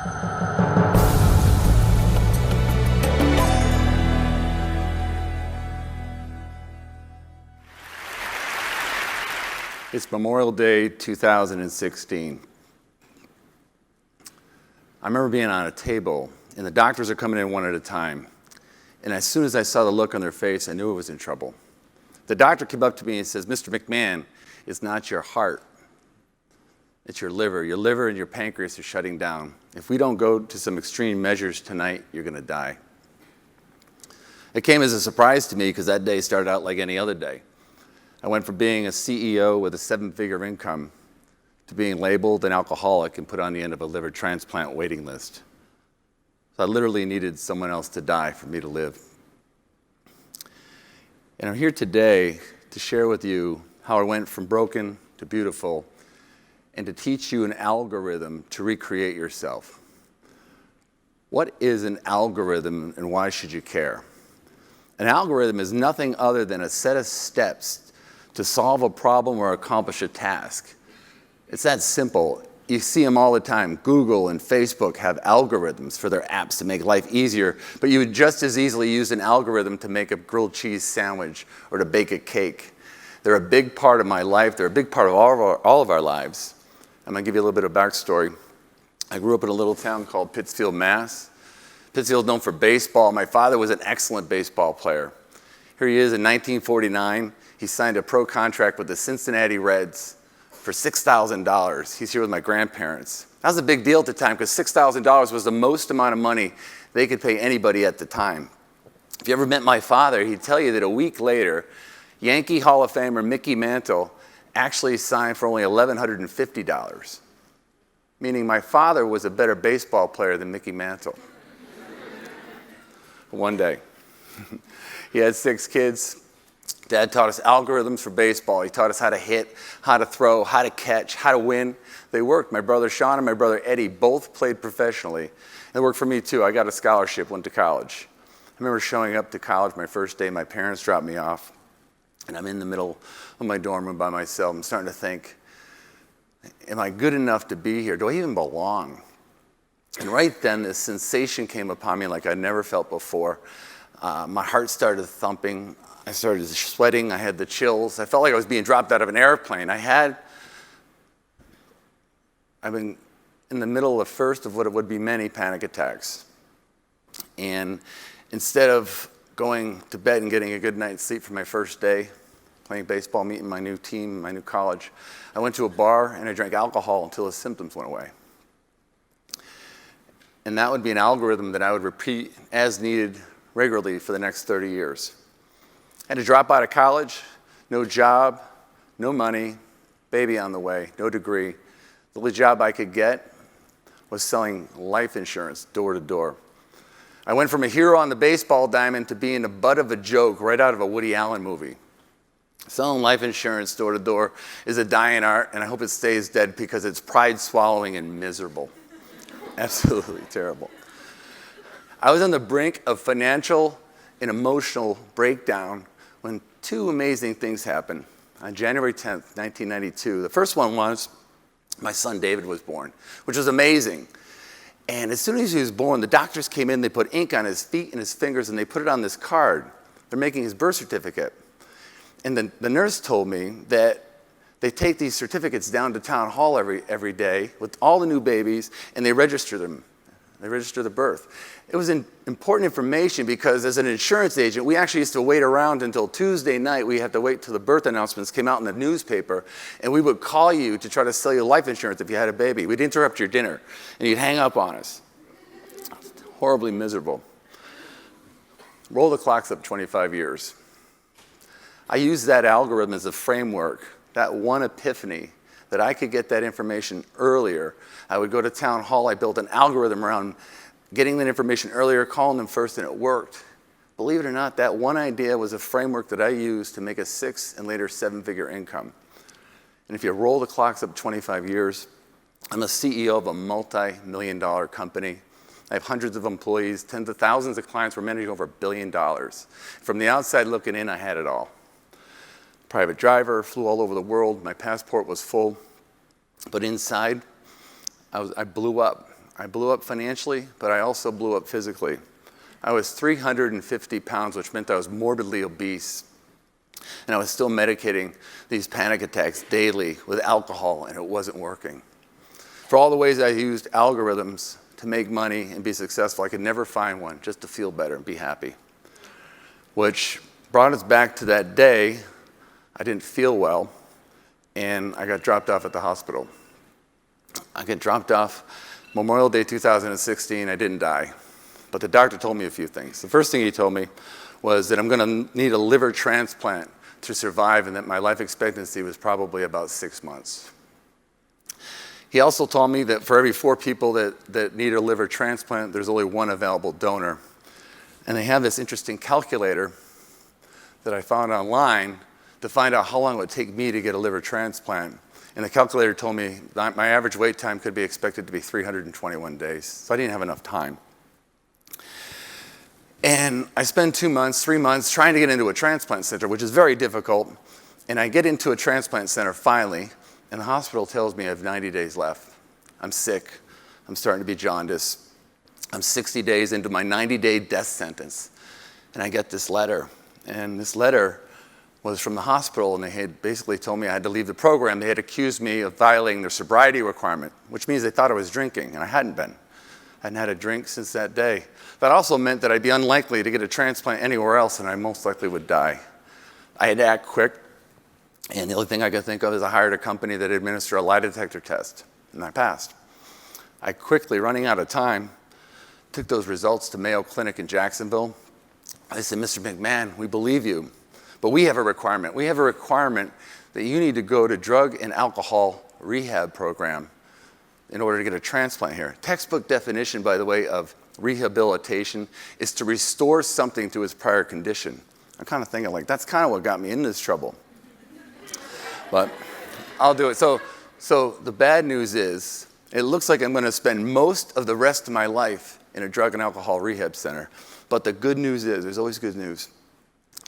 It's Memorial Day 2016. I remember being on a table, and the doctors are coming in one at a time. And as soon as I saw the look on their face, I knew I was in trouble. The doctor came up to me and says, "Mr. McMahon, it's not your heart. It's your liver. Your liver and your pancreas are shutting down. If we don't go to some extreme measures tonight, you're going to die." It came as a surprise to me because that day started out like any other day. I went from being a CEO with a 7-figure income to being labeled an alcoholic and put on the end of a liver transplant waiting list. So I literally needed someone else to die for me to live. And I'm here today to share with you how I went from broken to beautiful and to teach you an algorithm to recreate yourself. What is an algorithm and why should you care? An algorithm is nothing other than a set of steps to solve a problem or accomplish a task. It's that simple. You see them all the time. Google and Facebook have algorithms for their apps to make life easier, but you would just as easily use an algorithm to make a grilled cheese sandwich or to bake a cake. They're a big part of my life. They're a big part of all of our lives. I'm going to give you a little bit of backstory. I grew up in a little town called Pittsfield, Mass. Pittsfield's known for baseball. My father was an excellent baseball player. Here he is in 1949. He signed a pro contract with the Cincinnati Reds for $6,000. He's here with my grandparents. That was a big deal at the time because $6,000 was the most amount of money they could pay anybody at the time. If you ever met my father, he'd tell you that a week later, Yankee Hall of Famer Mickey Mantle actually signed for only $1,150, meaning my father was a better baseball player than Mickey Mantle. One day. He had 6 kids. Dad taught us algorithms for baseball. He taught us how to hit, how to throw, how to catch, how to win. They worked. My brother Sean and my brother Eddie both played professionally. They worked for me too. I got a scholarship, went to college. I remember showing up to college my first day. My parents dropped me off, and I'm in the middle of my dorm room by myself. I'm starting to think, am I good enough to be here? Do I even belong? And right then, this sensation came upon me like I'd never felt before. My heart started thumping. I started sweating. I had the chills. I felt like I was being dropped out of an airplane. I've been in the middle of first of what would be many panic attacks. And instead of going to bed and getting a good night's sleep for my first day, playing baseball, meeting my new team, my new college, I went to a bar and I drank alcohol until the symptoms went away. And that would be an algorithm that I would repeat as needed regularly for the next 30 years. I had to drop out of college, no job, no money, baby on the way, no degree. The only job I could get was selling life insurance door to door. I went from a hero on the baseball diamond to being the butt of a joke right out of a Woody Allen movie. Selling life insurance door to door is a dying art, and I hope it stays dead because it's pride-swallowing and miserable. Absolutely terrible. I was on the brink of financial and emotional breakdown when 2 amazing things happened. On January 10th, 1992, the first one was my son David was born, which was amazing. And as soon as he was born, the doctors came in, they put ink on his feet and his fingers, and they put it on this card. They're making his birth certificate. And the nurse told me that they take these certificates down to town hall every day with all the new babies, and they register them. They register the birth. It was important information because as an insurance agent, we actually used to wait around until Tuesday night. We had to wait till the birth announcements came out in the newspaper, and we would call you to try to sell you life insurance if you had a baby. We'd interrupt your dinner, and you'd hang up on us. Horribly miserable. Roll the clocks up 25 years. I used that algorithm as a framework, that one epiphany, that I could get that information earlier. I would go to town hall. I built an algorithm around getting that information earlier, calling them first, and it worked. Believe it or not, that one idea was a framework that I used to make a 6 and later 7-figure income. And if you roll the clocks up 25 years, I'm a CEO of a multi-million-dollar company. I have hundreds of employees, tens of thousands of clients. We're managing over $1 billion. From the outside looking in, I had it all. Private driver, flew all over the world. My passport was full. But inside, I blew up. I blew up financially, but I also blew up physically. I was 350 pounds, which meant I was morbidly obese. And I was still medicating these panic attacks daily with alcohol, and it wasn't working. For all the ways I used algorithms to make money and be successful, I could never find one just to feel better and be happy. Which brought us back to that day. I didn't feel well, and I got dropped off at the hospital. I got dropped off Memorial Day 2016. I didn't die, but the doctor told me a few things. The first thing he told me was that I'm going to need a liver transplant to survive, and that my life expectancy was probably about 6 months. He also told me that for every 4 people that need a liver transplant, there's only 1 available donor. And they have this interesting calculator that I found online to find out how long it would take me to get a liver transplant. And the calculator told me that my average wait time could be expected to be 321 days. So I didn't have enough time. And I spend 2 months, 3 months trying to get into a transplant center, which is very difficult. And I get into a transplant center finally, and the hospital tells me I have 90 days left. I'm sick. I'm starting to be jaundiced. I'm 60 days into my 90-day death sentence. And I get this letter. And this letter was from the hospital, and they had basically told me I had to leave the program. They had accused me of violating their sobriety requirement, which means they thought I was drinking, and I hadn't been. I hadn't had a drink since that day. That also meant that I'd be unlikely to get a transplant anywhere else, and I most likely would die. I had to act quick, and the only thing I could think of is I hired a company that administered a lie detector test, and I passed. I quickly, running out of time, took those results to Mayo Clinic in Jacksonville. I said, Mr. McMahon, we believe you, but we have a requirement. We have a requirement that you need to go to drug and alcohol rehab program in order to get a transplant here. Textbook definition, by the way, of rehabilitation is to restore something to its prior condition. I'm kind of thinking like, that's kind of what got me into this trouble. But I'll do it. So the bad news is, it looks like I'm going to spend most of the rest of my life in a drug and alcohol rehab center. But the good news is, there's always good news.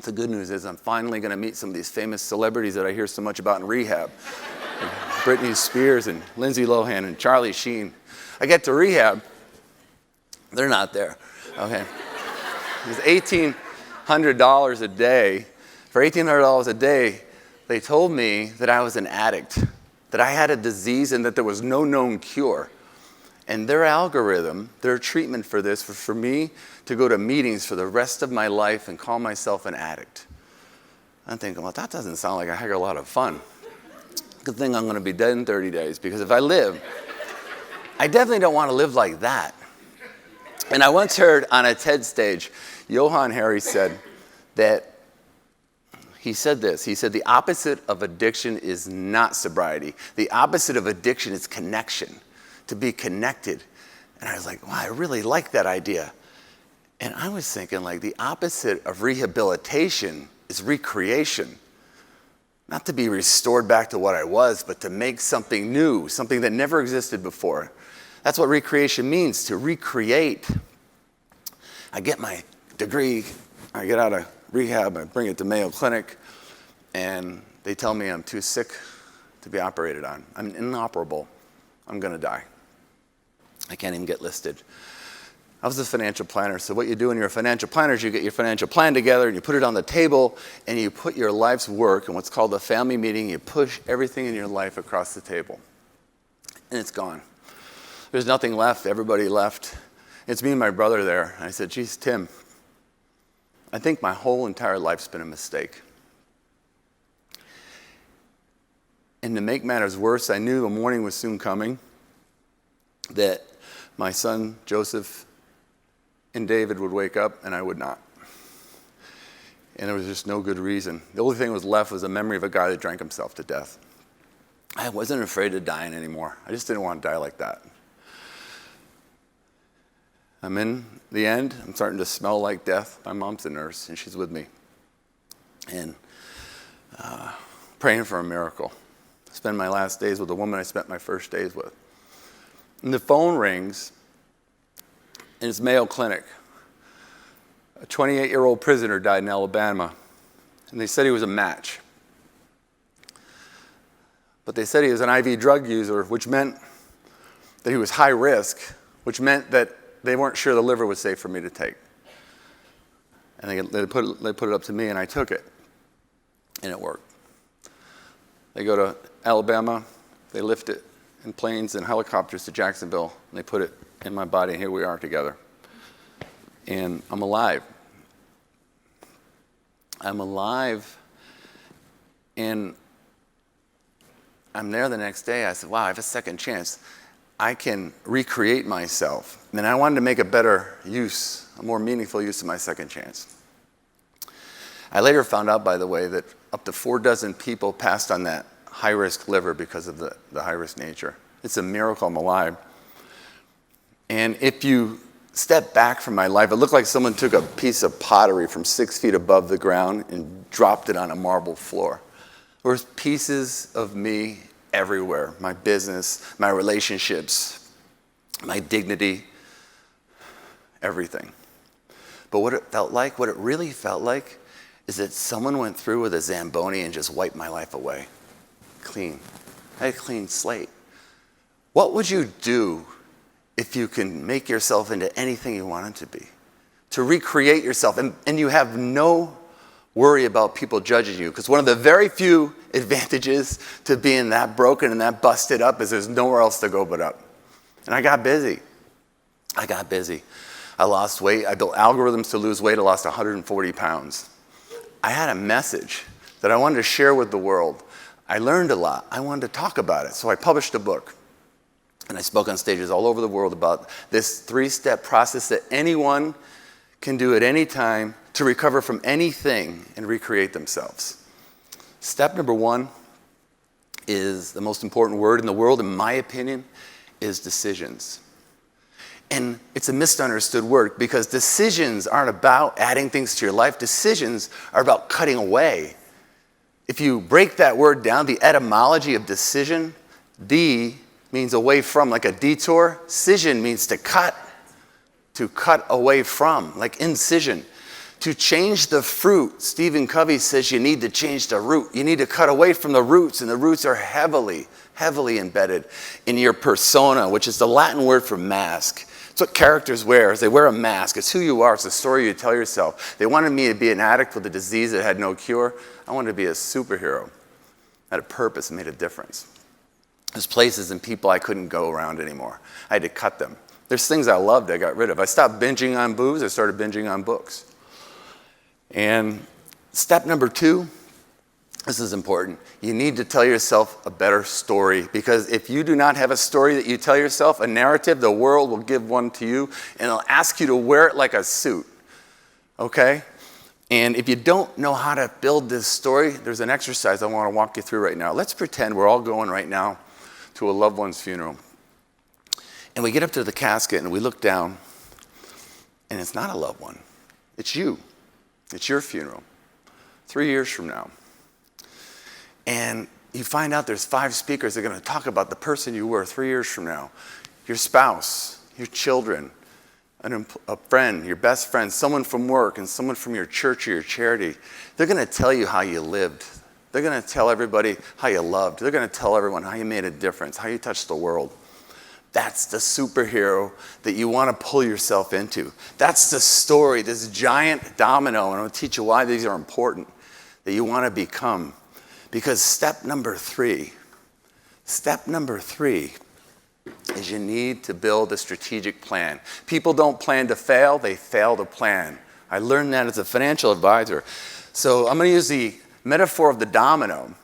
The good news is I'm finally going to meet some of these famous celebrities that I hear so much about in rehab. Like Britney Spears and Lindsay Lohan and Charlie Sheen. I get to rehab, they're not there. Okay. It's $1,800 a day. For $1,800 a day, they told me that I was an addict, that I had a disease and that there was no known cure. And their algorithm, their treatment for this was for me to go to meetings for the rest of my life and call myself an addict. I'm thinking, well, that doesn't sound like a heck of a lot of fun. Good thing I'm going to be dead in 30 days, because if I live, I definitely don't want to live like that. And I once heard on a TED stage, Johann Hari said that, he said this, he said, the opposite of addiction is not sobriety. The opposite of addiction is connection, to be connected. And I was like, wow, I really like that idea. And I was thinking, like, the opposite of rehabilitation is recreation. Not to be restored back to what I was, but to make something new, something that never existed before. That's what recreation means, to recreate. I get my degree, I get out of rehab, I bring it to Mayo Clinic, and they tell me I'm too sick to be operated on. I'm inoperable. I'm going to die. I can't even get listed. I was a financial planner, so what you do when you're a financial planner is you get your financial plan together and you put it on the table and you put your life's work in what's called a family meeting. You push everything in your life across the table, and it's gone. There's nothing left. Everybody left. It's me and my brother there. I said, geez, Tim, I think my whole entire life's been a mistake. And to make matters worse, I knew the morning was soon coming that my son, Joseph, and David would wake up, and I would not. And there was just no good reason. The only thing that was left was a memory of a guy that drank himself to death. I wasn't afraid of dying anymore. I just didn't want to die like that. I'm in the end. I'm starting to smell like death. My mom's a nurse, and she's with me. And praying for a miracle. I spend my last days with the woman I spent my first days with. And the phone rings, and it's Mayo Clinic. A 28-year-old prisoner died in Alabama, and they said he was a match. But they said he was an IV drug user, which meant that he was high risk, which meant that they weren't sure the liver was safe for me to take. And they put it up to me, and I took it, and it worked. They go to Alabama, they lift it in planes and helicopters to Jacksonville, and they put it in my body, and here we are together. And I'm alive. I'm alive, and I'm there the next day. I said, wow, I have a second chance. I can recreate myself. And I wanted to make a better use, a more meaningful use of my second chance. I later found out, by the way, that up to 4 dozen people passed on that high-risk liver because of the high-risk nature. It's a miracle I'm alive. And if you step back from my life, it looked like someone took a piece of pottery from 6 feet above the ground and dropped it on a marble floor. There was pieces of me everywhere. My business, my relationships, my dignity, everything. But what it really felt like, is that someone went through with a Zamboni and just wiped my life away. Clean. I had a clean slate. What would you do if you can make yourself into anything you wanted to be? To recreate yourself, and you have no worry about people judging you, because one of the very few advantages to being that broken and that busted up is there's nowhere else to go but up. And I got busy. I lost weight. I built algorithms to lose weight. I lost 140 pounds. I had a message that I wanted to share with the world. I learned a lot. I wanted to talk about it. So I published a book. And I spoke on stages all over the world about this 3-step process that anyone can do at any time to recover from anything and recreate themselves. Step number 1 is the most important word in the world, in my opinion, is decisions. And it's a misunderstood word because decisions aren't about adding things to your life. Decisions are about cutting away. If you break that word down, the etymology of decision, D means away from, like a detour. Scission means to cut away from, like incision. To change the fruit, Stephen Covey says you need to change the root. You need to cut away from the roots, and the roots are heavily embedded in your persona, which is the Latin word for mask. It's what characters wear, is they wear a mask. It's who you are. It's the story you tell yourself. They wanted me to be an addict with a disease that had no cure. I wanted to be a superhero. I had a purpose and made a difference. There's places and people I couldn't go around anymore. I had to cut them. There's things I loved I got rid of. I stopped binging on booze. I started binging on books. And step number 2, this is important. You need to tell yourself a better story, because if you do not have a story that you tell yourself, a narrative, the world will give one to you, and it'll ask you to wear it like a suit, okay? And if you don't know how to build this story, there's an exercise I want to walk you through right now. Let's pretend we're all going right now to a loved one's funeral. And we get up to the casket and we look down, and it's not a loved one. It's you. It's your funeral. 3 years from now. And you find out there's 5 speakers that are going to talk about the person you were 3 years from now. Your spouse, your children, a friend, your best friend, someone from work, and someone from your church or your charity. They're going to tell you how you lived. They're going to tell everybody how you loved. They're going to tell everyone how you made a difference, how you touched the world. That's the superhero that you want to pull yourself into. That's the story, this giant domino, and I'll teach you why these are important, that you want to become. Because step number 3 is you need to build a strategic plan. People don't plan to fail, they fail to plan. I learned that as a financial advisor. So I'm going to use the metaphor of the domino.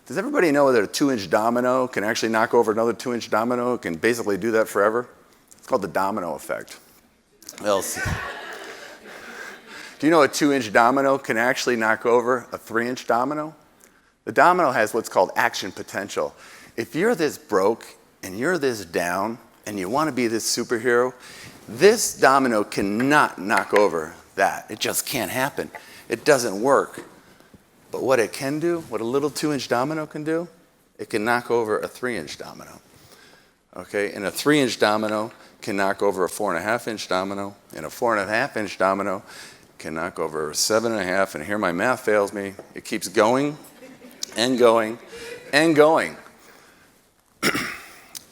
Does everybody know that a 2-inch domino can actually knock over another 2-inch domino? It can basically do that forever. It's called the domino effect. Well, do you know a 2-inch domino can actually knock over a 3-inch domino? The domino has what's called action potential. If you're this broke and you're this down and you want to be this superhero, this domino cannot knock over that. It just can't happen. It doesn't work. But what it can do, what a little 2-inch domino can do, it can knock over a 3-inch domino. Okay, and a 3-inch domino can knock over a 4.5-inch domino, and a 4.5-inch domino can knock over a 7.5, and here my math fails me. It keeps going and going and going.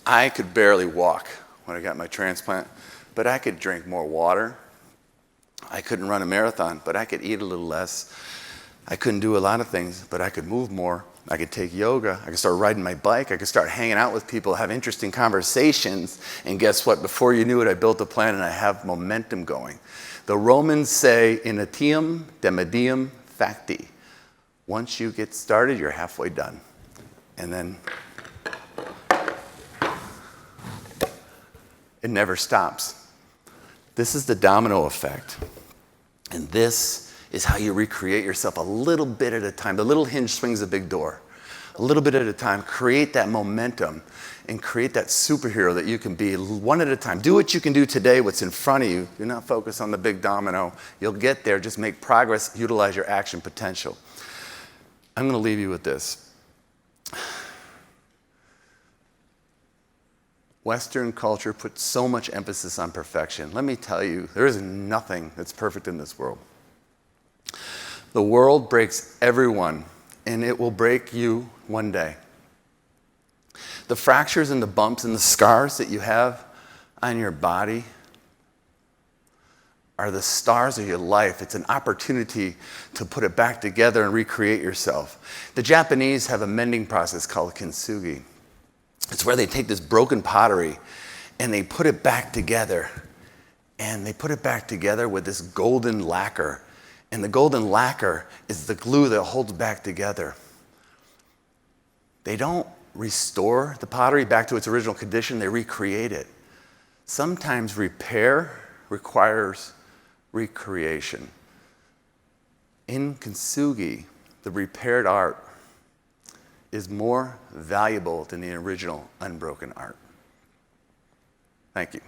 I could barely walk when I got my transplant, but I could drink more water. I couldn't run a marathon, but I could eat a little less. I couldn't do a lot of things, but I could move more. I could take yoga. I could start riding my bike. I could start hanging out with people, have interesting conversations. And guess what? Before you knew it, I built a plan and I have momentum going. The Romans say, in etiam demedium facti. Once you get started, you're halfway done. And then it never stops. This is the domino effect. And this is how you recreate yourself a little bit at a time. The little hinge swings a big door. A little bit at a time. Create that momentum and create that superhero that you can be one at a time. Do what you can do today, what's in front of you. Do not focus on the big domino. You'll get there. Just make progress. Utilize your action potential. I'm going to leave you with this. Western culture puts so much emphasis on perfection. Let me tell you, there is nothing that's perfect in this world. The world breaks everyone, and it will break you one day. The fractures and the bumps and the scars that you have on your body are the stars of your life. It's an opportunity to put it back together and recreate yourself. The Japanese have a mending process called kintsugi. It's where they take this broken pottery and they put it back together. And they put it back together with this golden lacquer. And the golden lacquer is the glue that holds back together. They don't restore the pottery back to its original condition, they recreate it. Sometimes repair requires recreation. In kintsugi, the repaired art is more valuable than the original unbroken art. Thank you.